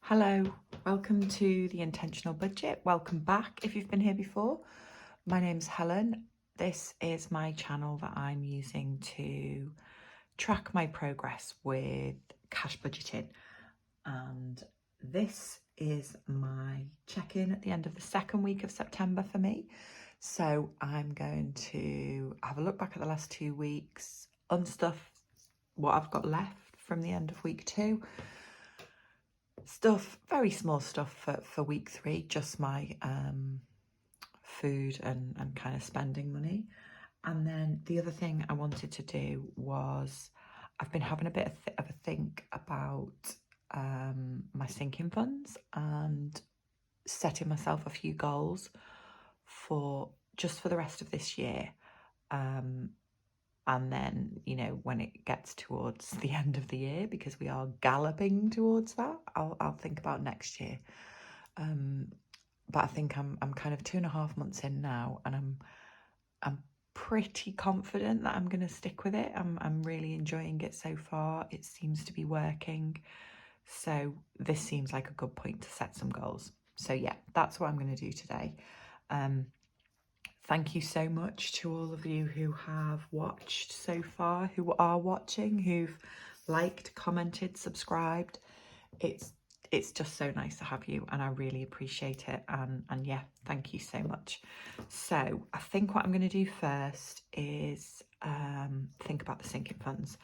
Hello, welcome to the Intentional Budget. Welcome back if you've been here before. My name's Helen. This is my channel that I'm using to track my progress with cash budgeting. And this is my check-in at the end of the second week of September for me. So I'm going to have a look back at the last 2 weeks, unstuff what I've got left from the end of week 2. Stuff, very small stuff for week 3, just my food and kind of spending money. And then the other thing I wanted to do was I've been having a bit of a think about my sinking funds and setting myself a few goals for the rest of this year. And then, you know, when it gets towards the end of the year, because we are galloping towards that, I'll think about next year. But I think I'm kind of 2.5 months in now, and I'm pretty confident that I'm going to stick with it. I'm really enjoying it so far. It seems to be working. So this seems like a good point to set some goals. So yeah, that's what I'm going to do today. Thank you so much to all of you who have watched so far, who are watching, who've liked, commented, subscribed. It's just so nice to have you, and I really appreciate it. And yeah, thank you so much. So I think what I'm going to do first is think about the sinking funds,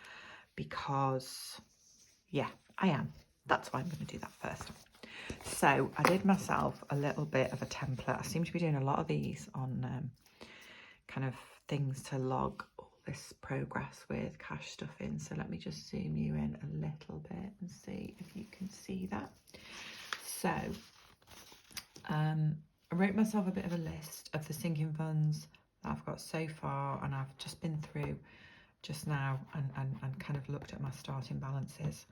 because yeah, I am. That's why I'm going to do that first. So I did myself a little bit of a template. I seem to be doing a lot of these on kind of things to log all this progress with cash stuff in. So let me just zoom you in a little bit and see if you can see that. So I wrote myself a bit of a list of the sinking funds that I've got so far, and I've just been through just now and kind of looked at my starting balances.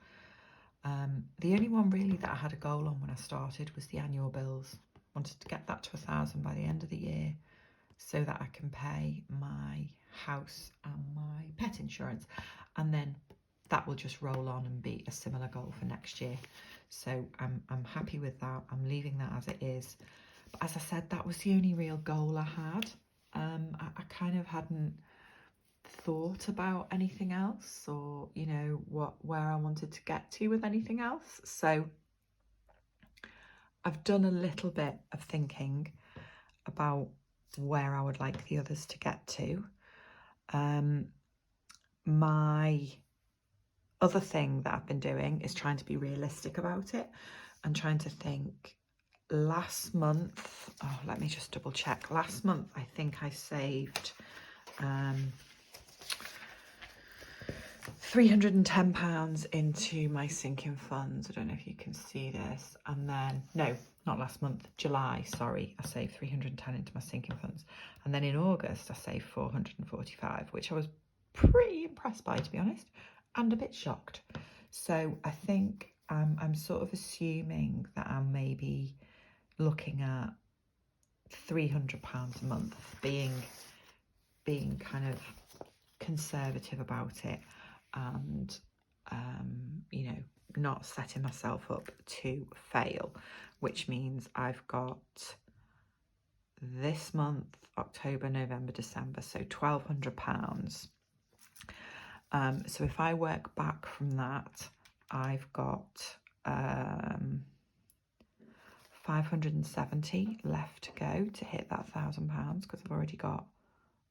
The only one really that I had a goal on when I started was the annual bills. Wanted to get that to 1,000 by the end of the year so that I can pay my house and my pet insurance, and then that will just roll on and be a similar goal for next year. So I'm happy with that. I'm leaving that as it is. But as I said, that was the only real goal I had. I kind of hadn't thought about anything else, or you know, where I wanted to get to with anything else. So I've done a little bit of thinking about where I would like the others to get to. My other thing that I've been doing is trying to be realistic about it and trying to think. Last month, let me just double check. Last month, I think I saved £310 into my sinking funds. I don't know if you can see this. And then, no, not last month, July, sorry, I saved 310 into my sinking funds. And then in August, I saved 445, which I was pretty impressed by, to be honest, and a bit shocked. So I think I'm sort of assuming that I'm maybe looking at £300 a month, being kind of conservative about it, and you know, not setting myself up to fail, which means I've got this month, October, November, December, so £1,200. So if I work back from that, I've got 570 left to go to hit that £1,000, because I've already got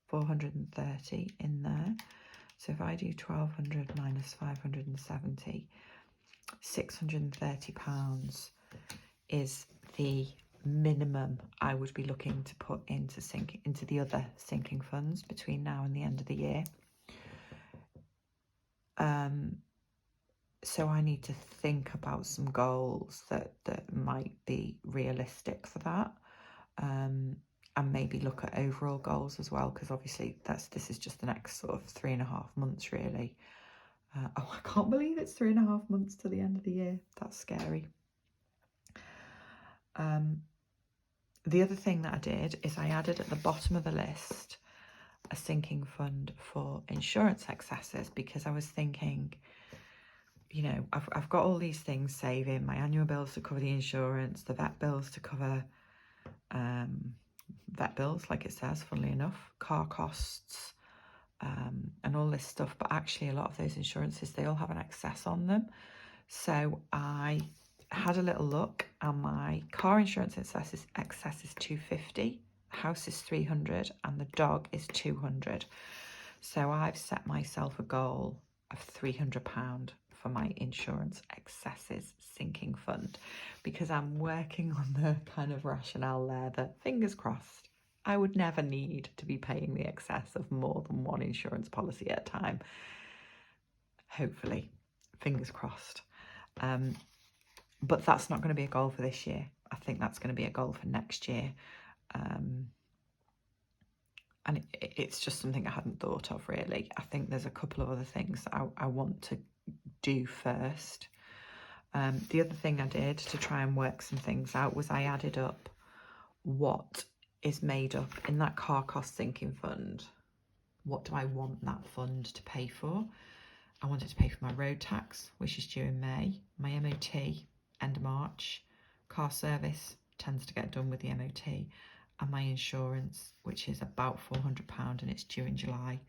430 in there. So if I do 1,200 minus 570, £630 is the minimum I would be looking to put into the other sinking funds between now and the end of the year. So I need to think about some goals that might be realistic for that, and maybe look at overall goals as well, because obviously this is just the next sort of 3.5 months really. Oh, I can't believe it's 3.5 months to the end of the year. That's scary. The other thing that I did is I added at the bottom of the list a sinking fund for insurance excesses, because I was thinking you know, I've got all these things saving, my annual bills to cover the insurance, the vet bills to cover vet bills, like it says, funnily enough, car costs, and all this stuff. But actually a lot of those insurances, they all have an excess on them. So I had a little look, and my car insurance excess is 250, house is 300, and the dog is 200. So I've set myself a goal of £300 for my insurance excesses sinking fund, because I'm working on the kind of rationale there that, fingers crossed, I would never need to be paying the excess of more than one insurance policy at a time. Hopefully, fingers crossed. But that's not going to be a goal for this year. I think that's going to be a goal for next year. And it's just something I hadn't thought of, really. I think there's a couple of other things that I want to do first. The other thing I did to try and work some things out was I added up what is made up in that car cost sinking fund. What do I want that fund to pay for? I wanted to pay for my road tax, which is due in May, my MOT, end of March, car service tends to get done with the MOT, and my insurance, which is about £400, and it's due in July.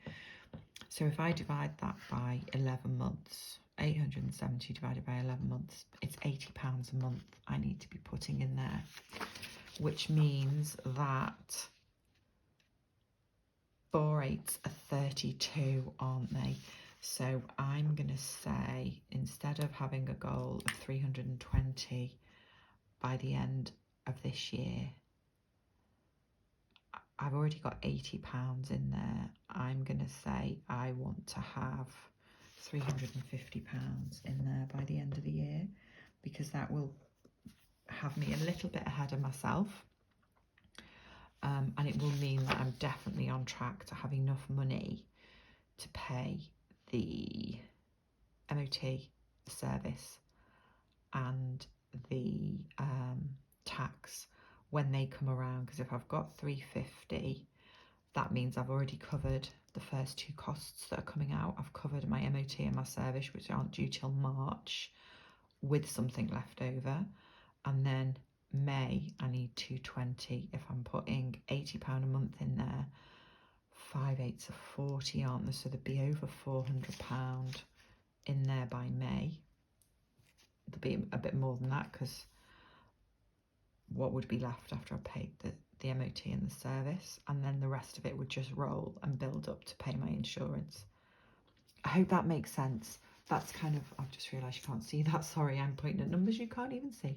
So if I divide that by 11 months, 870 divided by 11 months, it's £80 a month I need to be putting in there, which means that 4 8s are 32, aren't they? So I'm going to say, instead of having a goal of 320 by the end of this year, I've already got £80 in there. I'm going to say I want to have £350 in there by the end of the year, because that will have me a little bit ahead of myself. And it will mean that I'm definitely on track to have enough money to pay the MOT, the service, and the tax when they come around. Because if I've got 350, that means I've already covered the first two costs that are coming out. I've covered my MOT and my service, which aren't due till March, with something left over. And then May, I need 220. If I'm putting £80 a month in there, 5 8s are 40, aren't there? So there'd be over £400 in there by May. There'll be a bit more than that, because what would be left after I paid the MOT and the service, and then the rest of it would just roll and build up to pay my insurance. I hope that makes sense. That's kind of, I've just realised you can't see that. Sorry, I'm pointing at numbers you can't even see.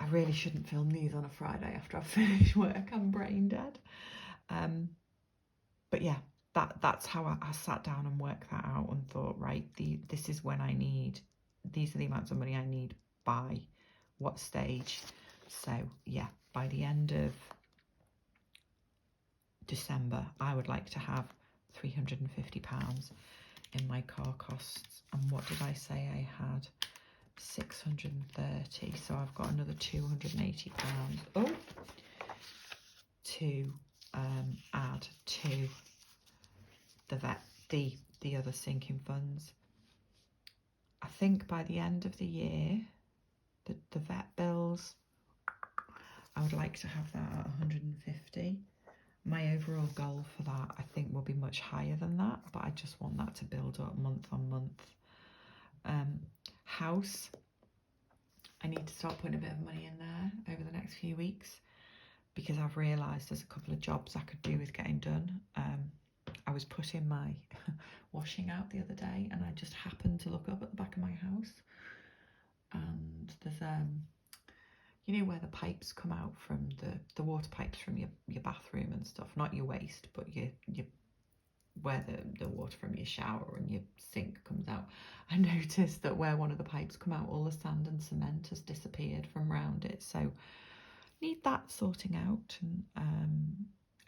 I really shouldn't film these on a Friday after I've finished work. I'm brain dead. But yeah, that's how I sat down and worked that out and thought, right, this is when I need, these are the amounts of money I need by what stage. So yeah, by the end of December, I would like to have £350 in my car costs. And what did I say I had? 630. So I've got another £280 to add to the other sinking funds. I think by the end of the year, the vet bills, I would like to have that at 150. My overall goal for that, I think, will be much higher than that, but I just want that to build up month on month. House, I need to start putting a bit of money in there over the next few weeks, because I've realised there's a couple of jobs I could do with getting done. I was putting my washing out the other day, and I just happened to look up at the back of my house, and there's you know where the pipes come out from, the water pipes from your bathroom and stuff, not your waste, but your where the water from your shower and your sink comes out. I noticed that where one of the pipes come out, all the sand and cement has disappeared from around it, so need that sorting out, and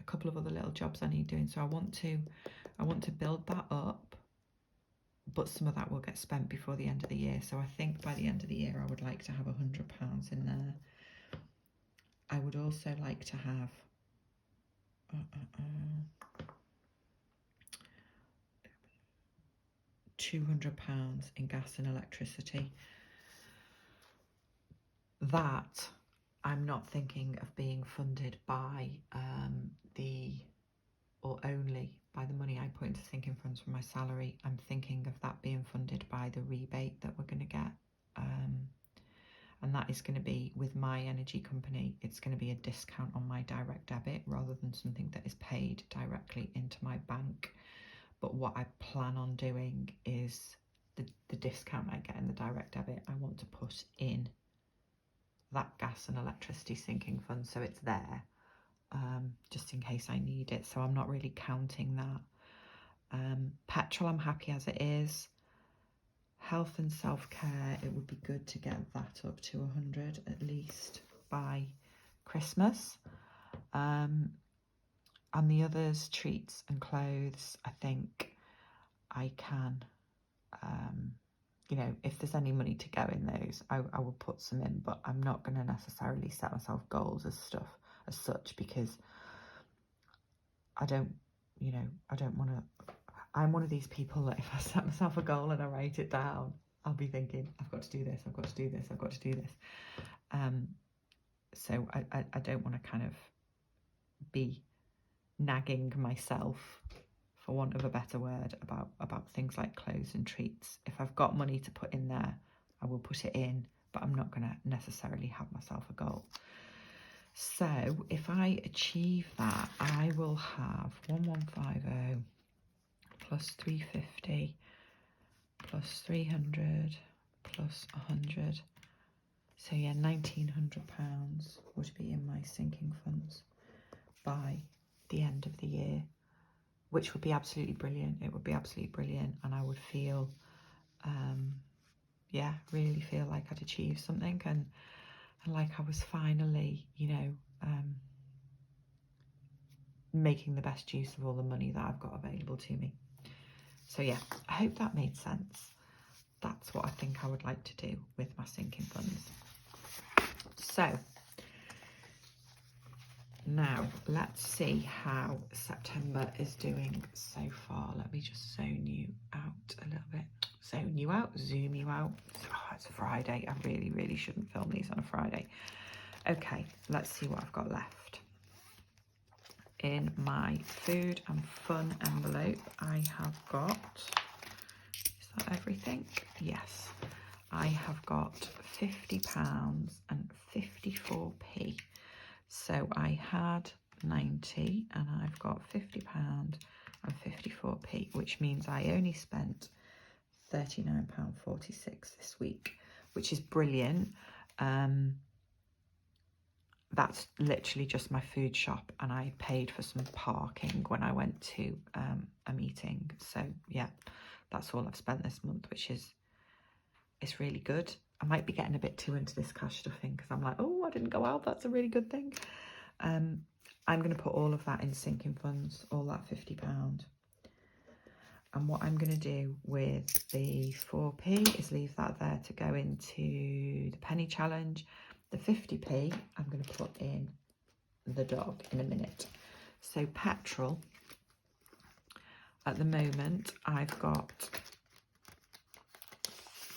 a couple of other little jobs I need doing. So I want to build that up, but some of that will get spent before the end of the year. So I think by the end of the year I would like to have £100 in there. I would also like to have £200 in gas and electricity. That I'm not thinking of being funded by only by the money I put into sinking funds from my salary. I'm thinking of that being funded by the rebate that we're going to get. And that is going to be with my energy company. It's going to be a discount on my direct debit rather than something that is paid directly into my bank. But what I plan on doing is the discount I get in the direct debit, I want to put in that gas and electricity sinking fund, so it's there just in case I need it. So I'm not really counting that. Petrol, I'm happy as it is. Health and self-care, it would be good to get that up to 100 at least by Christmas. And the others, treats and clothes, I think I can, you know, if there's any money to go in those, I will put some in, but I'm not going to necessarily set myself goals as such, because I don't, you know, I don't want to. I'm one of these people that if I set myself a goal and I write it down, I'll be thinking, I've got to do this, I've got to do this, I've got to do this. So I don't want to kind of be nagging myself, for want of a better word, about things like clothes and treats. If I've got money to put in there, I will put it in, but I'm not going to necessarily have myself a goal. So if I achieve that, I will have 1150 plus 350 plus 300 plus 100. So yeah, £1,900 would be in my sinking funds by the end of the year, which would be absolutely brilliant. It would be absolutely brilliant, and I would feel, yeah, really feel like I'd achieved something, and like I was finally, you know, making the best use of all the money that I've got available to me. So yeah, I hope that made sense. That's what I think I would like to do with my sinking funds. So now let's see how September is doing so far. Let me just zone you out a little bit. Zone you out, zoom you out. Oh, it's Friday. I really, really shouldn't film these on a Friday. Okay, let's see what I've got left. In my food and fun envelope, I have got, is that everything? Yes, I have got £50 and 54p. So I had 90 and I've got £50 and 54p, which means I only spent £39.46 this week, which is brilliant. That's literally just my food shop, and I paid for some parking when I went to a meeting. So yeah, that's all I've spent this month, which is, it's really good. I might be getting a bit too into this cash stuffing because I'm like, oh, I didn't go out. That's a really good thing. I'm going to put all of that in sinking funds, all that £50. And what I'm going to do with the 4p is leave that there to go into the penny challenge. The 50p I'm going to put in the dog in a minute. So petrol, at the moment I've got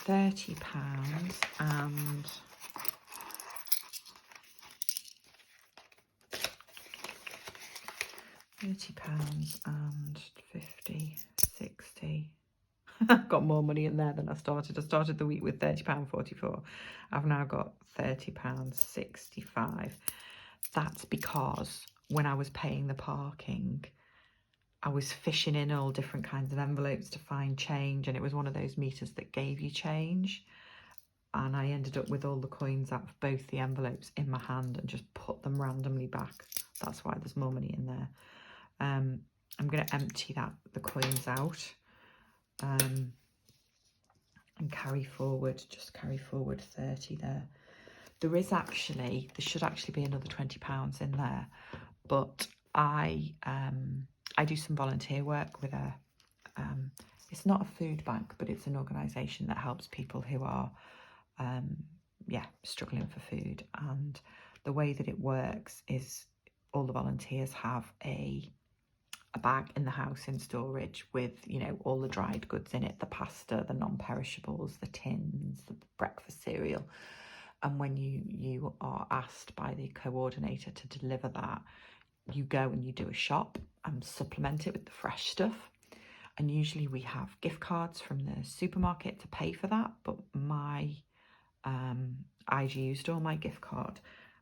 £30 and £30 and 50, 60. I've got more money in there than I started. I started the week with £30.44. I've now got £30.65. That's because when I was paying the parking, I was fishing in all different kinds of envelopes to find change, and it was one of those meters that gave you change. And I ended up with all the coins out of both the envelopes in my hand and just put them randomly back. That's why there's more money in there. I'm going to empty the coins out and carry forward 30 there. There should actually be another £20 in there, but I do some volunteer work with it's not a food bank, but it's an organisation that helps people who are struggling for food. And the way that it works is all the volunteers have a a bag in the house in storage with, you know, all the dried goods in it, the pasta, the non-perishables, the tins, the breakfast cereal. And when you are asked by the coordinator to deliver that, you go and you do a shop and supplement it with the fresh stuff. And usually we have gift cards from the supermarket to pay for that, but I'd used all my gift card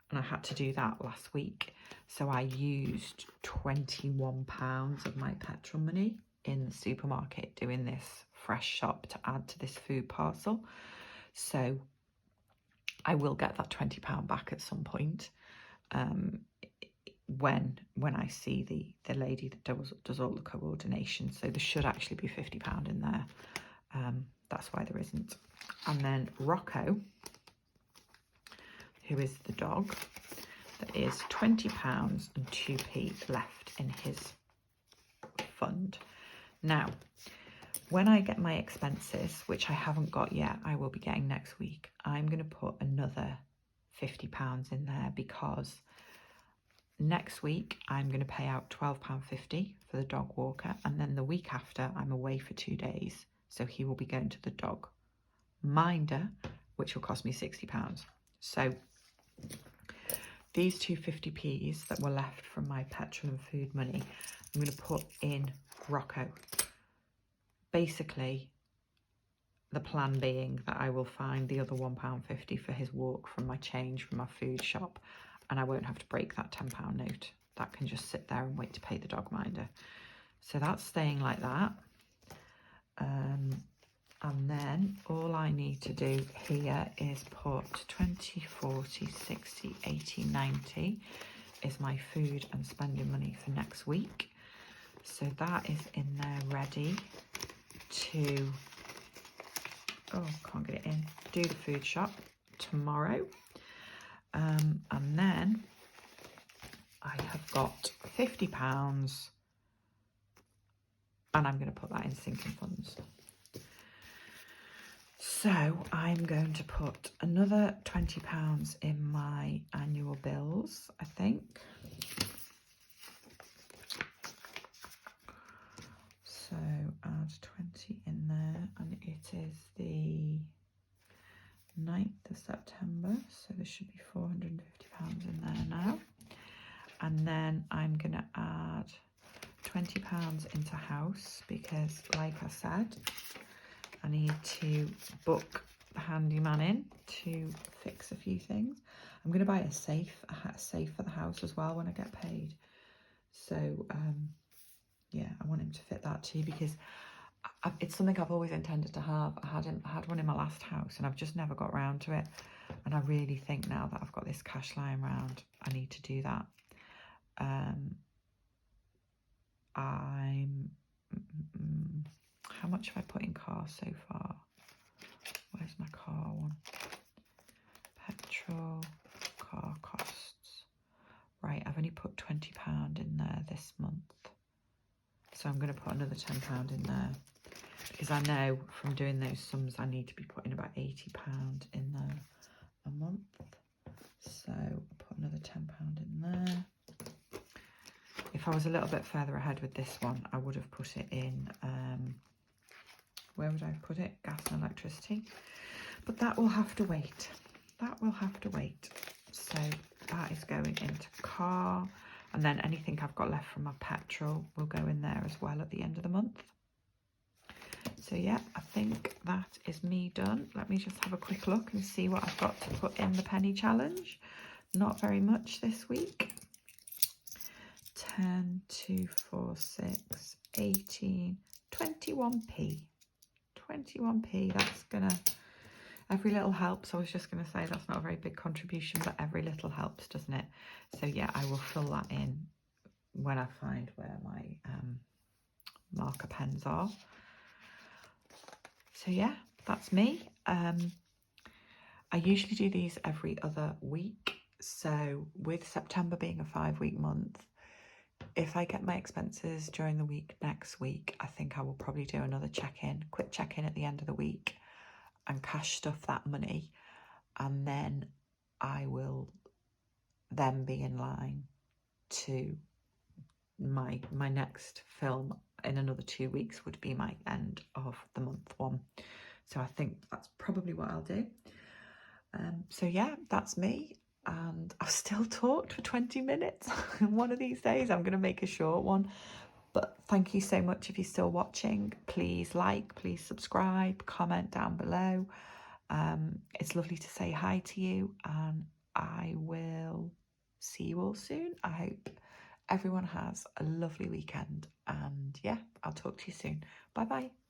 and I had to do that last week. So I used £21 of my petrol money in the supermarket doing this fresh shop to add to this food parcel. So I will get that £20 back at some point when I see the lady that does all the coordination. So there should actually be £50 in there. That's why there isn't. And then Rocco, who is the dog, there is £20 and 2p left in his fund. Now, when I get my expenses, which I haven't got yet, I will be getting next week, I'm going to put another £50 in there because next week I'm going to pay out £12.50 for the dog walker, and then the week after I'm away for 2 days, so he will be going to the dog minder, which will cost me £60. So these two 50p's that were left from my petrol and food money, I'm going to put in Rocco. Basically, the plan being that I will find the other £1.50 for his walk from my change from my food shop, and I won't have to break that £10 note. That can just sit there and wait to pay the dog minder. So that's staying like that. And then all I need to do here is put 20, 40, 60, 80, 90 is my food and spending money for next week. So that is in there ready to, can't get it in, do the food shop tomorrow. And then I have got £50 and I'm going to put that in sinking funds. So I'm going to put another £20 in my annual bills, I think. So add 20 in there, and it is the 9th of September, so there should be £450 in there now. And then I'm going to add £20 into house because, like I said, I need to book the handyman in to fix a few things. I'm going to buy a safe for the house as well when I get paid. So, yeah, I want him to fit that too because it's something I've always intended to have. I had one in my last house and I've just never got around to it. And I really think now that I've got this cash lying around, I need to do that. How much have I put in car so far? Where's my car one? Petrol, car costs. Right, I've only put £20 in there this month. So I'm going to put another £10 in there. Because I know from doing those sums, I need to be putting about £80 in there a month. So I'll put another £10 in there. If I was a little bit further ahead with this one, I would have put it in, where would I have put it? Gas and electricity. But that will have to wait. That will have to wait. So that is going into car. And then anything I've got left from my petrol will go in there as well at the end of the month. So yeah, I think that is me done. Let me just have a quick look and see what I've got to put in the penny challenge. Not very much this week. 10, 2, 4, 6, 18, 21p. 21p, that's gonna, every little helps. I was just gonna say that's not a very big contribution, but every little helps, doesn't it? So yeah, I will fill that in when I find where my marker pens are. So yeah, that's me. I usually do these every other week. So with September being a 5-week month, if I get my expenses during the week next week, I think I will probably do another quick check-in at the end of the week and cash stuff that money. And then I will then be in line to my next film in another 2 weeks would be my end of the month one. So I think that's probably what I'll do. So yeah, that's me. And I've still talked for 20 minutes. One of these days I'm going to make a short one. But thank you so much if you're still watching. Please like, please subscribe, comment down below. It's lovely to say hi to you, and I will see you all soon. I hope everyone has a lovely weekend, and yeah, I'll talk to you soon. Bye bye.